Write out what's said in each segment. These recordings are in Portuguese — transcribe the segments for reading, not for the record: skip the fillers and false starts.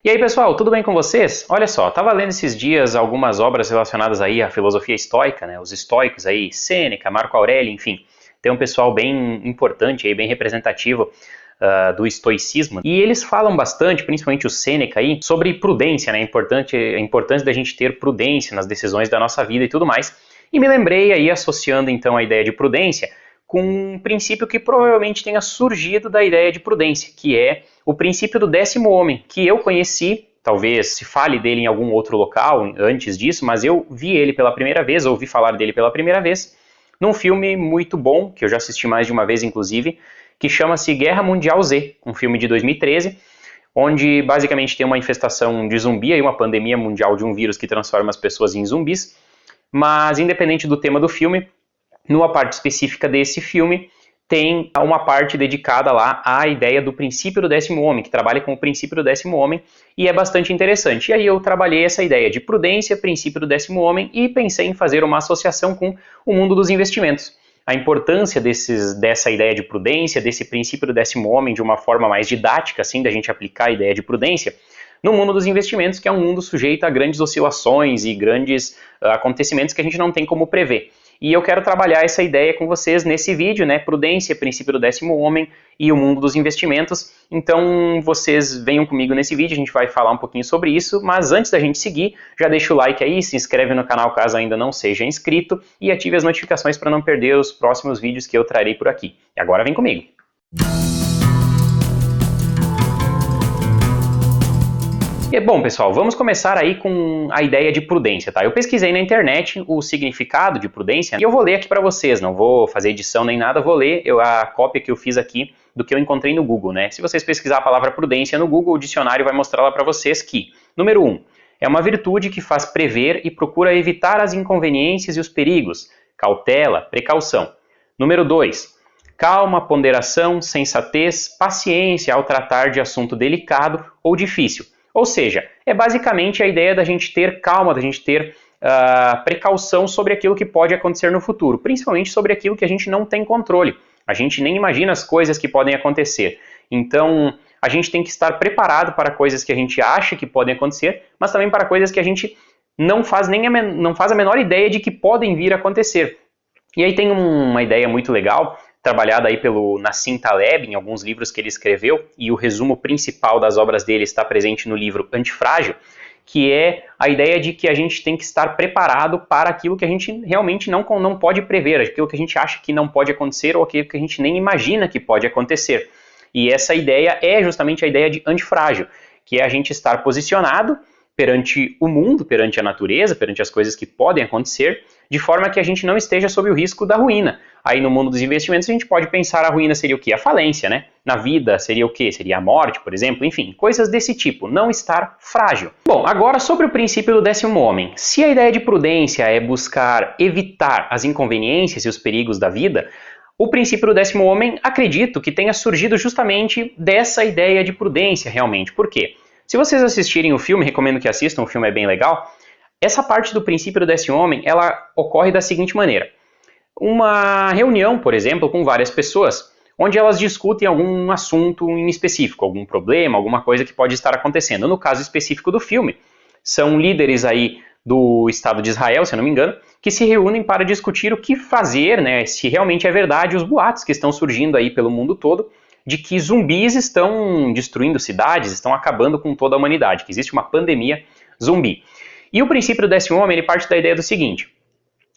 E aí, pessoal, tudo bem com vocês? Olha só, estava lendo esses dias algumas obras relacionadas aí à filosofia estoica, né? Os estoicos aí, Sêneca, Marco Aurélio, enfim. Tem um pessoal bem importante aí, bem representativo do estoicismo. E eles falam bastante, principalmente o Sêneca aí, sobre prudência, né? A importância da gente ter prudência nas decisões da nossa vida e tudo mais. E me lembrei aí, associando então a ideia de prudência com um princípio que provavelmente tenha surgido da ideia de prudência, que é o princípio do 10º homem, que eu conheci, talvez se fale dele em algum outro local antes disso, mas eu vi ele pela primeira vez, ouvi falar dele pela primeira vez, num filme muito bom, que eu já assisti mais de uma vez inclusive, que chama-se Guerra Mundial Z, um filme de 2013, onde basicamente tem uma infestação de zumbi, aí uma pandemia mundial de um vírus que transforma as pessoas em zumbis, mas independente do tema do filme, numa parte específica desse filme, tem uma parte dedicada lá à ideia do princípio do 10º homem, que trabalha com o princípio do 10º homem, e é bastante interessante. E aí eu trabalhei essa ideia de prudência, princípio do 10º homem, e pensei em fazer uma associação com o mundo dos investimentos. A importância dessa ideia de prudência, desse princípio do 10º homem, de uma forma mais didática, assim, da gente aplicar a ideia de prudência, no mundo dos investimentos, que é um mundo sujeito a grandes oscilações e grandes acontecimentos que a gente não tem como prever. E eu quero trabalhar essa ideia com vocês nesse vídeo, né? Prudência, princípio do 10º homem e o mundo dos investimentos. Então vocês venham comigo nesse vídeo, a gente vai falar um pouquinho sobre isso, mas antes da gente seguir, já deixa o like aí, se inscreve no canal caso ainda não seja inscrito e ative as notificações para não perder os próximos vídeos que eu trarei por aqui. E agora vem comigo! E, bom, pessoal, vamos começar aí com a ideia de prudência, tá? Eu pesquisei na internet o significado de prudência e eu vou ler aqui para vocês, não vou fazer edição nem nada, vou ler a cópia que eu fiz aqui do que eu encontrei no Google, né? Se vocês pesquisar a palavra prudência no Google, o dicionário vai mostrar lá para vocês que, número 1, é uma virtude que faz prever e procura evitar as inconveniências e os perigos, cautela, precaução. Número 2, calma, ponderação, sensatez, paciência ao tratar de assunto delicado ou difícil. Ou seja, é basicamente a ideia da gente ter calma, da gente ter precaução sobre aquilo que pode acontecer no futuro, principalmente sobre aquilo que a gente não tem controle. A gente nem imagina as coisas que podem acontecer. Então, a gente tem que estar preparado para coisas que a gente acha que podem acontecer, mas também para coisas que a gente não faz a menor ideia de que podem vir a acontecer. E aí tem uma ideia muito legal, trabalhada aí pelo Nassim Taleb, em alguns livros que ele escreveu, e o resumo principal das obras dele está presente no livro Antifrágil, que é a ideia de que a gente tem que estar preparado para aquilo que a gente realmente não pode prever, aquilo que a gente acha que não pode acontecer ou aquilo que a gente nem imagina que pode acontecer. E essa ideia é justamente a ideia de antifrágil, que é a gente estar posicionado perante o mundo, perante a natureza, perante as coisas que podem acontecer, de forma que a gente não esteja sob o risco da ruína. Aí no mundo dos investimentos a gente pode pensar a ruína seria o quê? A falência, né? Na vida seria o quê? Seria a morte, por exemplo, enfim, coisas desse tipo, não estar frágil. Bom, agora sobre o princípio do 10º homem. Se a ideia de prudência é buscar evitar as inconveniências e os perigos da vida, o princípio do 10º homem acredito que tenha surgido justamente dessa ideia de prudência realmente. Por quê? Se vocês assistirem o filme, recomendo que assistam, o filme é bem legal, essa parte do princípio do 10º homem, ela ocorre da seguinte maneira. Uma reunião, por exemplo, com várias pessoas, onde elas discutem algum assunto em específico, algum problema, alguma coisa que pode estar acontecendo. No caso específico do filme, são líderes aí do Estado de Israel, se eu não me engano, que se reúnem para discutir o que fazer, né, se realmente é verdade os boatos que estão surgindo aí pelo mundo todo, de que zumbis estão destruindo cidades, estão acabando com toda a humanidade, que existe uma pandemia zumbi. E o princípio do 10º homem, ele parte da ideia do seguinte: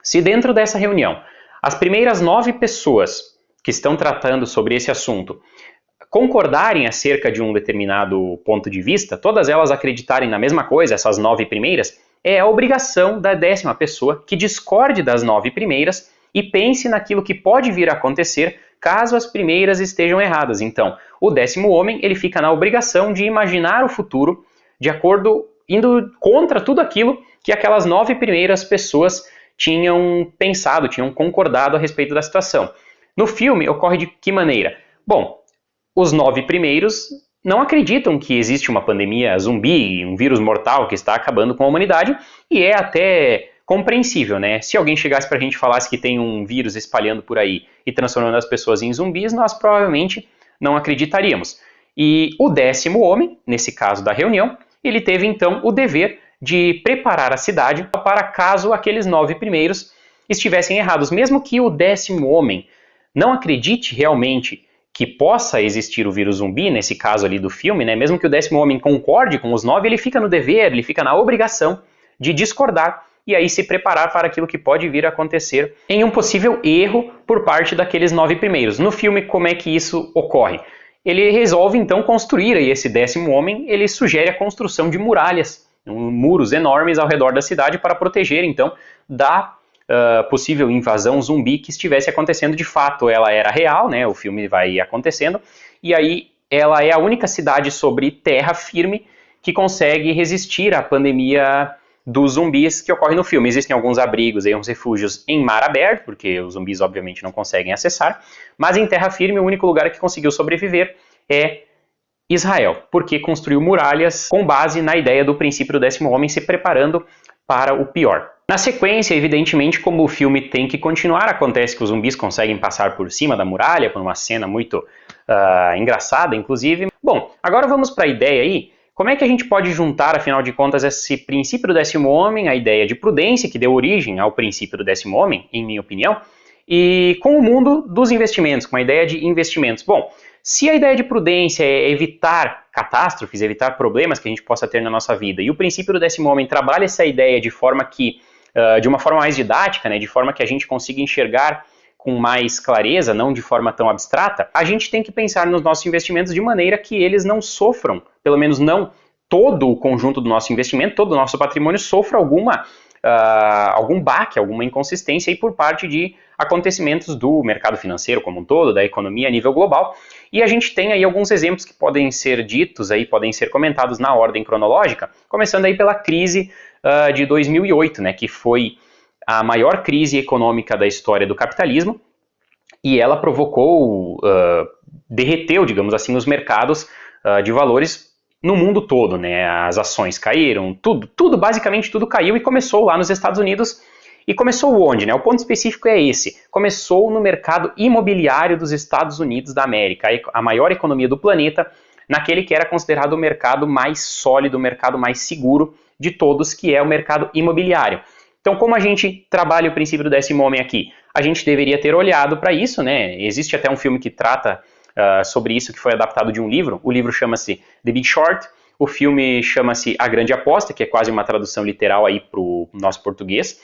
se dentro dessa reunião as primeiras 9 pessoas que estão tratando sobre esse assunto concordarem acerca de um determinado ponto de vista, todas elas acreditarem na mesma coisa, essas 9 primeiras, é a obrigação da 10ª pessoa que discorde das 9 primeiras e pense naquilo que pode vir a acontecer caso as primeiras estejam erradas. Então, o 10º homem, ele fica na obrigação de imaginar o futuro de acordo, indo contra tudo aquilo que aquelas 9 primeiras pessoas tinham pensado, tinham concordado a respeito da situação. No filme, ocorre de que maneira? Bom, os 9 primeiros não acreditam que existe uma pandemia zumbi, um vírus mortal que está acabando com a humanidade, e é até compreensível, né? Se alguém chegasse pra gente e falasse que tem um vírus espalhando por aí e transformando as pessoas em zumbis, nós provavelmente não acreditaríamos. E o 10º homem, nesse caso da reunião, ele teve então o dever de preparar a cidade para caso aqueles 9 primeiros estivessem errados. Mesmo que o 10º homem não acredite realmente que possa existir o vírus zumbi, nesse caso ali do filme, né? Mesmo que o 10º homem concorde com os 9, ele fica no dever, ele fica na obrigação de discordar e aí se preparar para aquilo que pode vir a acontecer em um possível erro por parte daqueles 9 primeiros. No filme, como é que isso ocorre? Ele resolve então construir aí esse 10º homem, ele sugere a construção de muralhas, muros enormes ao redor da cidade para proteger então da possível invasão zumbi que estivesse acontecendo de fato. Ela era real, né? O filme vai acontecendo, e aí ela é a única cidade sobre terra firme que consegue resistir à pandemia dos zumbis que ocorre no filme. Existem alguns abrigos, aí, uns refúgios em mar aberto, porque os zumbis obviamente não conseguem acessar, mas em terra firme o único lugar que conseguiu sobreviver é Israel, porque construiu muralhas com base na ideia do princípio do 10º homem, se preparando para o pior. Na sequência, evidentemente, como o filme tem que continuar, acontece que os zumbis conseguem passar por cima da muralha, por uma cena muito engraçada, inclusive. Bom, agora vamos para a ideia aí. Como é que a gente pode juntar, afinal de contas, esse princípio do 10º homem, a ideia de prudência, que deu origem ao princípio do 10º homem, em minha opinião, e com o mundo dos investimentos, com a ideia de investimentos? Bom, se a ideia de prudência é evitar catástrofes, evitar problemas que a gente possa ter na nossa vida, e o princípio do 10º homem trabalha essa ideia de forma que, de uma forma mais didática, né, de forma que a gente consiga enxergar com mais clareza, não de forma tão abstrata, a gente tem que pensar nos nossos investimentos de maneira que eles não sofram, pelo menos não todo o conjunto do nosso investimento, todo o nosso patrimônio sofra algum baque, alguma inconsistência aí por parte de acontecimentos do mercado financeiro como um todo, da economia a nível global. E a gente tem aí alguns exemplos que podem ser ditos, aí, podem ser comentados na ordem cronológica, começando aí pela crise de 2008, né, que foi a maior crise econômica da história do capitalismo, e ela provocou, derreteu, digamos assim, os mercados de valores no mundo todo, né? As ações caíram, basicamente tudo caiu, e começou lá nos Estados Unidos. E começou onde, né? O ponto específico é esse. Começou no mercado imobiliário dos Estados Unidos da América, a maior economia do planeta, naquele que era considerado o mercado mais sólido, o mercado mais seguro de todos, que é o mercado imobiliário. Então, como a gente trabalha o princípio do 10º homem aqui? A gente deveria ter olhado para isso, né? Existe até um filme que trata sobre isso, que foi adaptado de um livro. O livro chama-se The Big Short, o filme chama-se A Grande Aposta, que é quase uma tradução literal aí para o nosso português,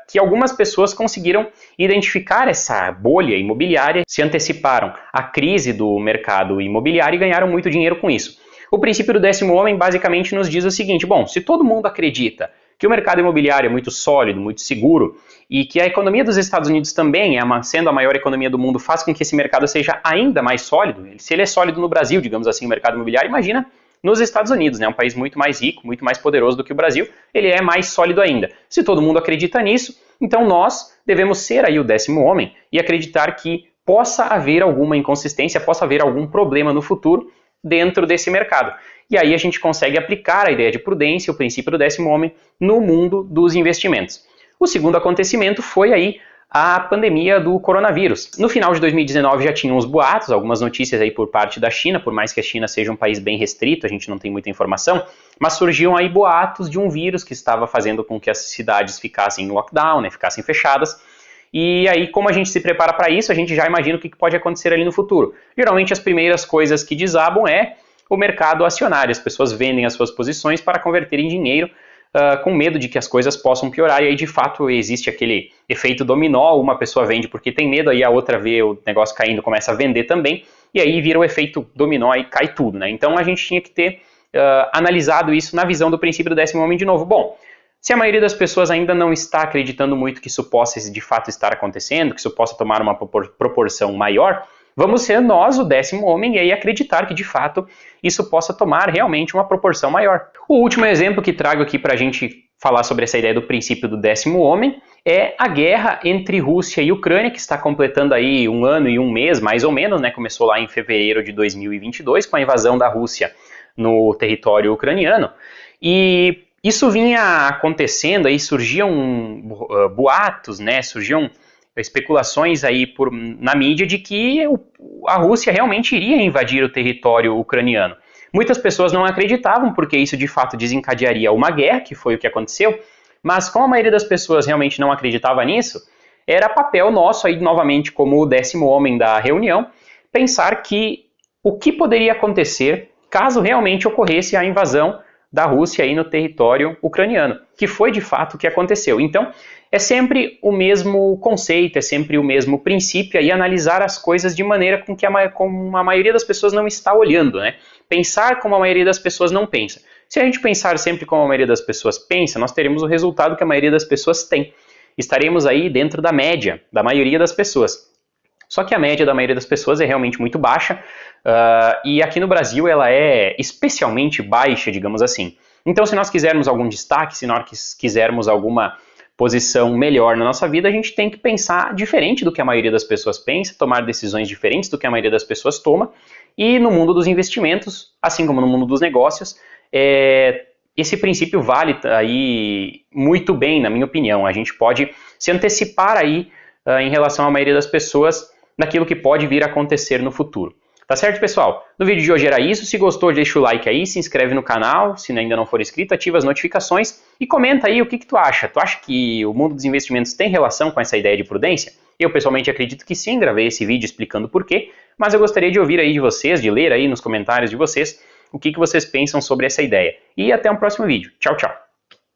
que algumas pessoas conseguiram identificar essa bolha imobiliária, se anteciparam à crise do mercado imobiliário e ganharam muito dinheiro com isso. O princípio do 10º homem basicamente nos diz o seguinte: bom, se todo mundo acredita que o mercado imobiliário é muito sólido, muito seguro, e que a economia dos Estados Unidos também, sendo a maior economia do mundo, faz com que esse mercado seja ainda mais sólido. Se ele é sólido no Brasil, digamos assim, o mercado imobiliário, imagina nos Estados Unidos, né? Um país muito mais rico, muito mais poderoso do que o Brasil, ele é mais sólido ainda. Se todo mundo acredita nisso, então nós devemos ser aí o 10º homem e acreditar que possa haver alguma inconsistência, possa haver algum problema no futuro dentro desse mercado. E aí a gente consegue aplicar a ideia de prudência, o princípio do 10º homem, no mundo dos investimentos. O segundo acontecimento foi aí a pandemia do coronavírus. No final de 2019 já tinham os boatos, algumas notícias aí por parte da China, por mais que a China seja um país bem restrito, a gente não tem muita informação, mas surgiam aí boatos de um vírus que estava fazendo com que as cidades ficassem em lockdown, né, ficassem fechadas. E aí, como a gente se prepara para isso, a gente já imagina o que pode acontecer ali no futuro. Geralmente as primeiras coisas que desabam é o mercado acionário, as pessoas vendem as suas posições para converter em dinheiro, com medo de que as coisas possam piorar, e aí de fato existe aquele efeito dominó, uma pessoa vende porque tem medo, aí a outra vê o negócio caindo, começa a vender também, e aí vira o efeito dominó e cai tudo, né? Então a gente tinha que ter analisado isso na visão do princípio do 10º homem de novo. Bom, se a maioria das pessoas ainda não está acreditando muito que isso possa de fato estar acontecendo, que isso possa tomar uma proporção maior, vamos ser nós o 10º homem e aí acreditar que de fato isso possa tomar realmente uma proporção maior. O último exemplo que trago aqui para a gente falar sobre essa ideia do princípio do 10º homem é a guerra entre Rússia e Ucrânia, que está completando aí 1 ano e 1 mês, mais ou menos, né? Começou lá em fevereiro de 2022 com a invasão da Rússia no território ucraniano. E isso vinha acontecendo, aí surgiam boatos, né? Surgiam especulações aí na mídia de que a Rússia realmente iria invadir o território ucraniano. Muitas pessoas não acreditavam porque isso de fato desencadearia uma guerra, que foi o que aconteceu, mas como a maioria das pessoas realmente não acreditava nisso, era papel nosso aí novamente como o 10º homem da reunião, pensar que o que poderia acontecer caso realmente ocorresse a invasão da Rússia aí no território ucraniano, que foi de fato o que aconteceu. Então, é sempre o mesmo conceito, é sempre o mesmo princípio aí analisar as coisas de maneira com que como a maioria das pessoas não está olhando, né? Pensar como a maioria das pessoas não pensa. Se a gente pensar sempre como a maioria das pessoas pensa, nós teremos o resultado que a maioria das pessoas tem. Estaremos aí dentro da média da maioria das pessoas. Só que a média da maioria das pessoas é realmente muito baixa, e aqui no Brasil ela é especialmente baixa, digamos assim. Então, se nós quisermos algum destaque, se nós quisermos alguma posição melhor na nossa vida, a gente tem que pensar diferente do que a maioria das pessoas pensa, tomar decisões diferentes do que a maioria das pessoas toma, e no mundo dos investimentos, assim como no mundo dos negócios, esse princípio vale aí muito bem, na minha opinião. A gente pode se antecipar aí em relação à maioria das pessoas daquilo que pode vir a acontecer no futuro. Tá certo, pessoal? No vídeo de hoje era isso. Se gostou, deixa o like aí, se inscreve no canal, se ainda não for inscrito, ativa as notificações e comenta aí o que tu acha. Tu acha que o mundo dos investimentos tem relação com essa ideia de prudência? Eu pessoalmente acredito que sim, gravei esse vídeo explicando por quê, mas eu gostaria de ouvir aí de vocês, de ler aí nos comentários de vocês, o que vocês pensam sobre essa ideia. E até um próximo vídeo. Tchau, tchau!